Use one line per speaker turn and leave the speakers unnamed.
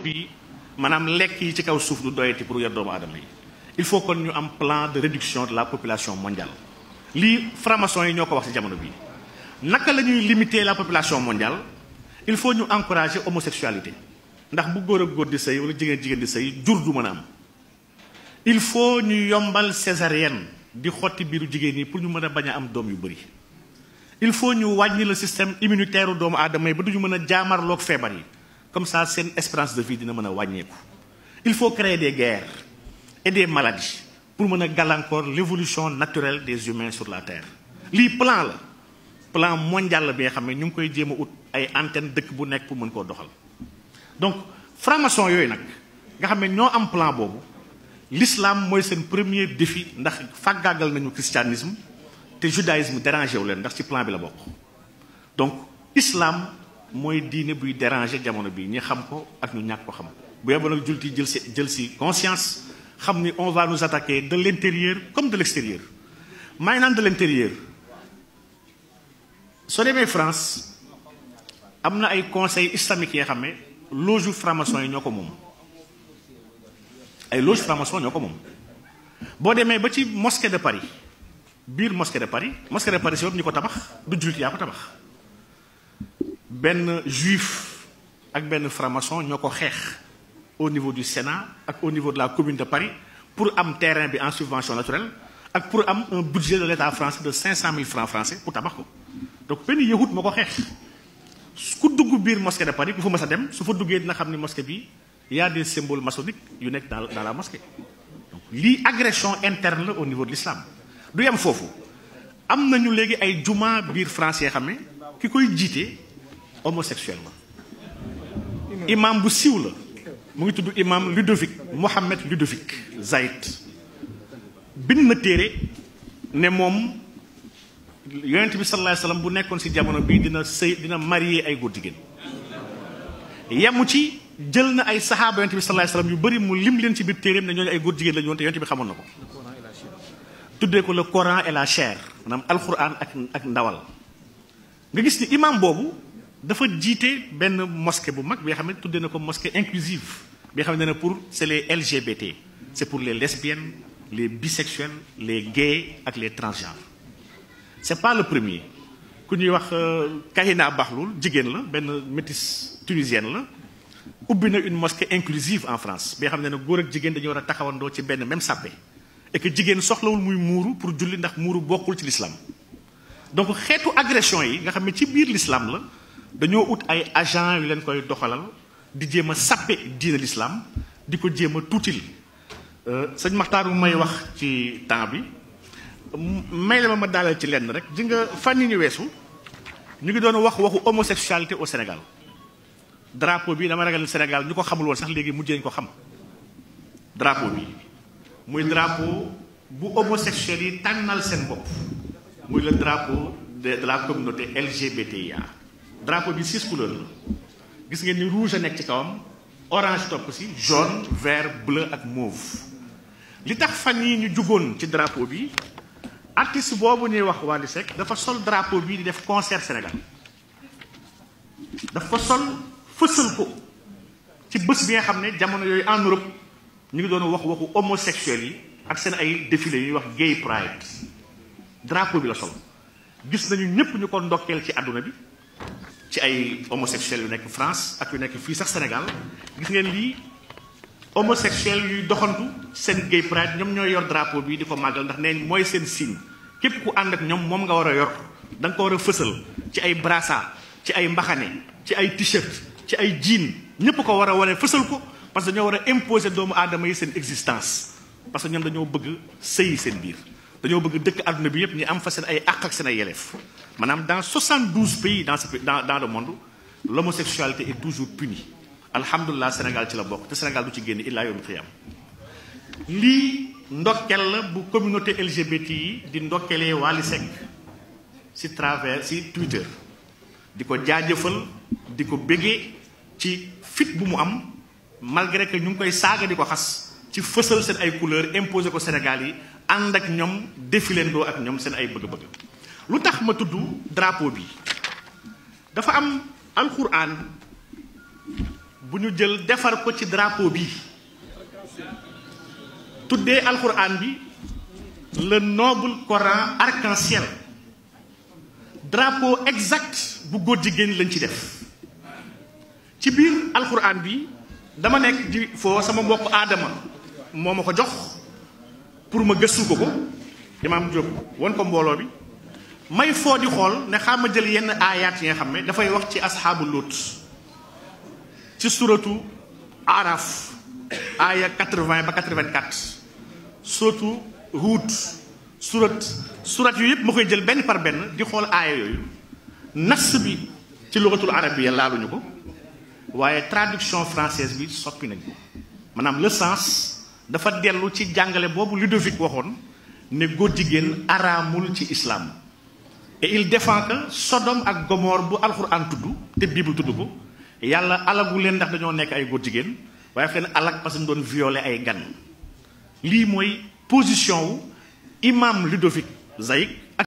bi maanaam lekk yi ci kaw suuf du doyati pour yor doomu aadama yi il faut kon ñu am plan de réduction de la population mondiale lii franc-maçon yi ñoo ko wax ci jamono bii naka la ñuy limiter la population mondiale il faut ñu encourager homosexualité ndax bu góor ak góor di sëy wala jigéen di sëy jur du mën a am il faut ñu yombal césarienne di xotti biiru jigéen ñi pour ñu mën a bañ a am doom yu bëri il faut ñu wàññi le système immunitaire doomu aadama yi ba duñu mën a jaamarloog feebar yi comme ça seen espérance de vie dina mën a wàññeeku il faut créer des guerres et des maladies pour mën a gàllankoor l'évolution naturelle des humains sur la terre lii plan mondial la bi nga xam ne ñu ngi koy jéem a ut ay antenne dëkk bu nekk pour mën koo doxal donc franc-maçon yooyu nag nga xam ne ñoo am plan boobu l'islam mooy seen premier défi ndax fàggaagal nañu christianisme te judaïsme dérangé wu leen ndax ci plan bi la bokk donc islam mooy diine buy déranger jamono bi ñi xam ko ak ñu ñàkk ko xam bu yeboo nag jullit yi jël si conscience xam ni on va nous attaquer de l'intérieur comme de l'extérieur may naan de l'intérieur soo demee France am na ay conseils islamiques yi nga xam ne loge franc-maçon yi ñoo ko moom ay loge franc-maçon ñoo ko moom boo demee ba ci mosquée de Paris biir mosquée de Paris si bopp ñu ko tabax du jullit yaa ko tabax benn juif ak benn franc-maçon ñoo ko xeex au niveau du Sénat ak au niveau de la commune de Paris pour am terrain bi en subvention naturelle ak pour am un budget de l'État français de 500 000 francs français pour tabax ko donc benn yahut moo ko xeex ku dugg biir mosquée de Paris ku fa mës a dem su fa duggee dina xam ni mosquée bi y a des symboles maçonniques yu nekk dans la mosquée donc lii agression interne la au niveau de l'islam du yem foofu am nañu léegi ay juma biir France yoo xam ne ki koy jiite homosexuel la imam bu siiw la mu ngi tudd imam Mohammed Ludovic Zaïd bind na téere ne moom yonent bi sallallahu alayhi wasallam bu nekkoon ci jamono bii dina marier ay góor jigéen yemu ci jël na ay saxaaba yonent bi sallallahu alayhi wasallam yu bëri mu lim leen ci biir téereem ne ñooñu ay góor jigéen la ñu woon te yonent bi xamoon na ko tuddee ko le Coran et la chair maanaam alquran ak ndawal nga gis ni imam boobu dafa jiite benn mosquée bu mag bi nga xam ne tuddee na ko mosquée inclusive bi nga xam ne pour c'est les LGBT c'est pour les lesbiennes les bisexuels les gays ak les transgenres c'est pas le premier ku ñuy wax Kahina Bahloul jigéen la benn métisse tunisienne la ubbi na une mosquée inclusive en France bi nga xam ne góor ak jigéen dañu war a taxawandoo ci benn même sàppe et que jigéen soxlawul muy muuru pour julli ndax muuru bokkul ci l'islam donc xeetu agression yi nga xam ne ci biir l'islam la dañoo ut ay agents yu leen koy doxalal di jéem a sàppe diine l'islam di ko jéem a tuutil sëñ Maxtaar bu may wax ci temps bi may la ma daaleel ci lenn rek ji nga fan yi ñu weesu ñu ngi doon waxu homosexualité au Sénégal drapeau bi dama ragal Sénégal ñu ko xamul woon sax léegi mujjee ñu ko xam drapeau bi muy drapeau bu homosexuels yi tànnal seen bopp muy le drapeau de la communauté LGBTIA drapeau bi 6 couleurs la gis ngeen ni rouge a nekk ci kawam orange topp ci jaune vert bleu ak mauve li tax fan yi ñu jugoon ci drapeau bi artiste boobu ñuy wax Wally Seck dafa sol drapeau bi di def concert Sénégal dafa sol fësal ko ci bés bi nga xam ne jamono yooyu en Europe ñu ngi doon waxu homosexuels yi ak seen ay défilé yuy wax gay pride drapeau bi la sol gis nañu ñépp ñu ko ndokkeel ci àdduna bi ci ay homosexuels yu nekk France ak yu nekk fii sax Sénégal gis ngeen lii homosexuels yuy doxantu seen gay pride ñoom ñooy yor drapeau bi di ko màggal ndax nee mooy seen signe képp ku ànd ak ñoom moom nga war a yor da nga ko war a fësal ci ay brassard ci ay mbaxane ci ay t-shirt ci ay jean ñépp ko war a wane fësal ko parce que dañoo war a imposer doomu aadama yi seen existence parce que ñoom dañoo bëgg sëyi seen biir dañoo bëgg dëkk àdduna bi yépp ñu am fa seen ay àq ak seen ay yelleef maanaam dans 72 pays dans le monde l'homosexualité est toujours punie alhamdulilah Sénégal ci la bokk te Sénégal du ci génn illaa yawmil qiyaam lii ndokkel la bu communauté LGBT yi di ndokkelee Wally Seck ci travers ci Twitter di ko jaajëfal di ko béggee ci fit bu mu am malgré que ñu ngi koy saaga di ko xas ci fësal seen ay couleurs imposé ko Sénégal yi ànd ak ñoom défilandoo ak ñoom seen ay bëgg-bëgg lu tax ma tudd drapeau bi dafa am alquran bu ñu jël defar ko ci drapeau bi tuddee alxuraan bi le noble Coran arc-en-ciel drapeau exact bu góor jigéen lañ ci def ci biir alxuraan bi dama nekk di foo sama mbokk aadama moo ma ko jox pour ma gëstu ko Imaam Diop won ko mbooloo bi may foo di xool ne xam ma jël yenn aayaat yi nga xam ne dafay wax ci asxaabu Luut ci suratu Araf aaya 80 ba 84 suratu Huud surat yu yëpp ma koy jël benn par benn di xool aaya yooyu nas bi ci lugatul arabiyya laaluñu ko waaye traduction française bi soppi nañ ko maanaam le sens dafa dellu ci jàngale boobu Ludovic waxoon ne góor jigéen araamul ci islam et il défend que Sodome ak Gomorre bu alxuraan tudd te Bible tudd ko yàlla alagu leen ndax dañoo nekk ay góor jigéen waaye fi leen alag parce que ñu doon violer ay gan lii mooy position wu imam Ludovic Zaïk